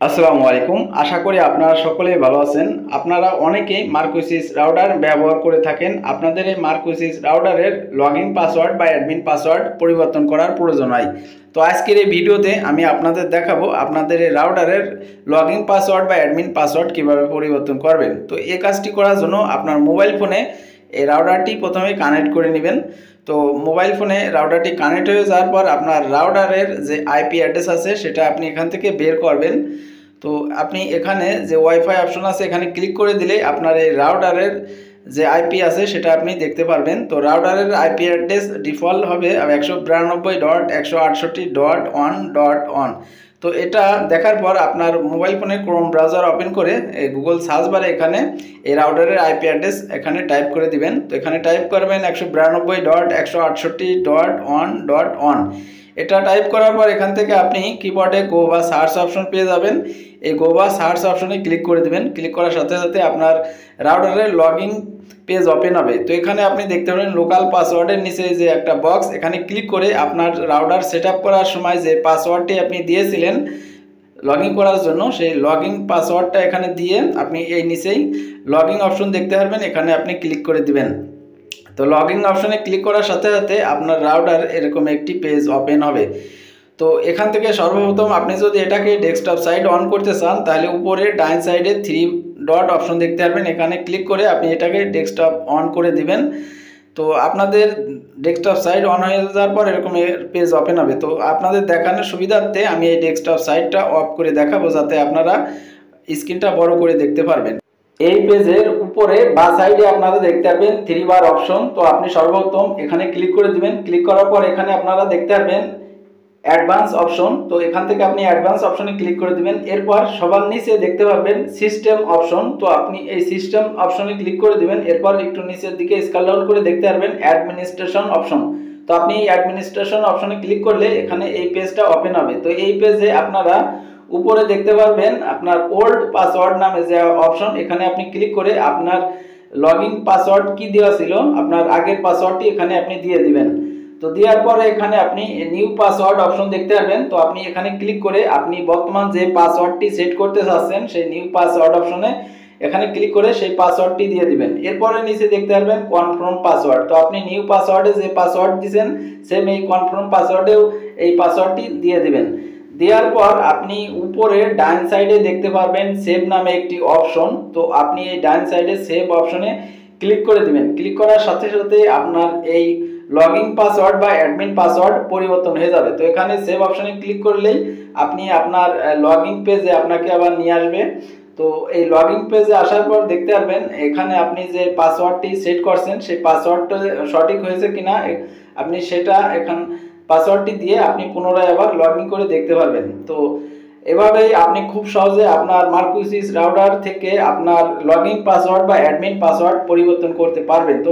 আসসালামু আলাইকুম। আশা করি আপনারা সকলেই ভালো আছেন। আপনারা অনেকেই মার্কোসিস রাউটার ব্যবহার করে থাকেন। আপনাদের এই মার্কোসিস রাউটারের লগইন পাসওয়ার্ড বা অ্যাডমিন পাসওয়ার্ড পরিবর্তন করার প্রয়োজন হয়। তো আজকের এই ভিডিওতে আমি আপনাদের দেখাবো আপনাদের এই রাউটারের লগইন পাসওয়ার্ড বা অ্যাডমিন পাসওয়ার্ড কিভাবে পরিবর্তন করবেন। তো এই কাজটি করার জন্য আপনার মোবাইল ফোনে এই রাউটারটি প্রথমে কানেক্ট করে নেবেন। তো মোবাইল ফোনে রাউটারটি কানেক্ট হয়ে যাওয়ার পর আপনার রাউটারের যে আইপি অ্যাড্রেস আছে সেটা আপনি এখান থেকে বের করবেন। তো আপনি এখানে যে ওয়াইফাই অপশন আছে এখানে ক্লিক করে দিলে আপনার এই রাউটারের যে আইপি আছে সেটা আপনি দেখতে পারবেন। তো রাউটারের আইপি অ্যাড্রেস ডিফল্ট হবে 192.168.1.1। তো এটা দেখার পর আপনার মোবাইল ফোনে ক্রোম ব্রাউজার ওপেন করে এই গুগল সার্চ বারে এখানে এই রাউটারের আইপি অ্যাড্রেস এখানে টাইপ করে দিবেন। তো এখানে টাইপ করবেন 192.168.1.1। এটা টাইপ করার পর এখান থেকে আপনি কিবোর্ডে গো বা সার্চ অপশন পেয়ে যাবেন। এই গো বা সার্চ অপশনে ক্লিক করে দিবেন। ক্লিক করার সাথে সাথে আপনার রাউটারের লগইন পেজ ওপেন হবে। তো এখানে আপনি দেখতে পাবেন লোকাল পাসওয়ার্ডের নিচে যে একটা বক্স, এখানে ক্লিক করে আপনার রাউটার সেট আপ করার সময় যে পাসওয়ার্ডটি আপনি দিয়েছিলেন লগইন করার জন্য সেই লগইন পাসওয়ার্ডটা এখানে দিয়ে আপনি এই নিচেই লগইন অপশন দেখতে পারবেন, এখানে আপনি ক্লিক করে দিবেন। তো লগইন অপশনে ক্লিক করার সাথে সাথে আপনার রাউটার এরকম একটি পেজ ওপেন হবে। তো এখান থেকে সর্বপ্রথম আপনি যদি এটাকে ডেস্কটপ সাইড অন করতে চান তাহলে উপরে ডাইন সাইডে 3 ডট অপশন দেখতে পারবেন, এখানে ক্লিক করে আপনি এটাকে ডেস্কটপ অন করে দিবেন। তো আপনাদের ডেস্কটপ সাইড অন হয়ে যাওয়ার পর এরকম পেজ ওপেন হবে। তো আপনাদের দেখানোর সুবিধার্থে আমি এই ডেস্কটপ সাইডটা অফ করে দেখাবো যাতে আপনারা স্ক্রিনটা বড় করে দেখতে পারবেন। এই পেজের উপরে বা সাইডে আপনারা দেখতে পারবেন 3 বার অপশন। তো আপনি সর্বপ্রথম এখানে ক্লিক করে দিবেন। ক্লিক করার পর এখানে আপনারা দেখতে পারবেন অ্যাডভান্স অপশন। তো এখান থেকে আপনি অ্যাডভান্স অপশনে ক্লিক করে দিবেন। এরপর সবার নিচে দেখতে পাবেন সিস্টেম অপশন। তো আপনি এই সিস্টেম অপশনে ক্লিক করে দিবেন। এরপর একটু নিচের দিকে স্ক্রল ডাউন করে দেখতে পারবেন অ্যাডমিনিস্ট্রেশন অপশন। তো আপনি অ্যাডমিনিস্ট্রেশন অপশনে ক্লিক করলে এখানে এই পেজটা ওপেন হবে। তো এই পেজে আপনারা উপরে দেখতে পারবেন আপনার ওল্ড পাসওয়ার্ড নামে যে অপশন, এখানে আপনি ক্লিক করে আপনার লগইন পাসওয়ার্ড কি দেওয়া ছিল আপনার আগের পাসওয়ার্ডটি এখানে আপনি দিয়ে দিবেন। তো দেওয়ার পরে এখানে আপনি নিউ পাসওয়ার্ড অপশন দেখতে পারবেন। তো আপনি এখানে ক্লিক করে আপনি বর্তমান যে পাসওয়ার্ডটি সেট করতে চাচ্ছেন সেই নিউ পাসওয়ার্ড অপশনে এখানে ক্লিক করে সেই পাসওয়ার্ডটি দিয়ে দিবেন। এরপরে নিচে দেখতে পারবেন কনফার্ম পাসওয়ার্ড। তো আপনি নিউ পাসওয়ার্ডে যে পাসওয়ার্ড দিয়েছেন সেম এই কনফার্ম পাসওয়ার্ডেও এই পাসওয়ার্ডটি দিয়ে দিবেন। দেওয়ার পর আপনি উপরে ডান সাইডে দেখতে পারবেন সেভ নামে একটি অপশন। তো আপনি এই ডান সাইডে সেভ অপশনে ক্লিক করে দিবেন। ক্লিক করার সাথে সাথে আপনার এই লগইন পাসওয়ার্ড বা অ্যাডমিন পাসওয়ার্ড পরিবর্তন হয়ে যাবে। তো এখানে সেভ অপশনে ক্লিক করলেই আপনি আপনার লগইন পেজে আপনাকে আবার নিয়ে আসবে। তো এই লগইন পেজে আসার পর দেখতে পারবেন এখানে আপনি যে পাসওয়ার্ডটি সেট করছেন সেই পাসওয়ার্ডটা সঠিক হয়েছে কিনা আপনি সেটা এখান পাসওয়ার্ডটি দিয়ে আপনি পুনরায় আবার লগইন করে দেখতে পারবেন। তো এভাবেই আপনি খুব সহজে আপনার মার্কোসিস রাউটার থেকে আপনার লগইন পাসওয়ার্ড বা অ্যাডমিন পাসওয়ার্ড পরিবর্তন করতে পারবেন। তো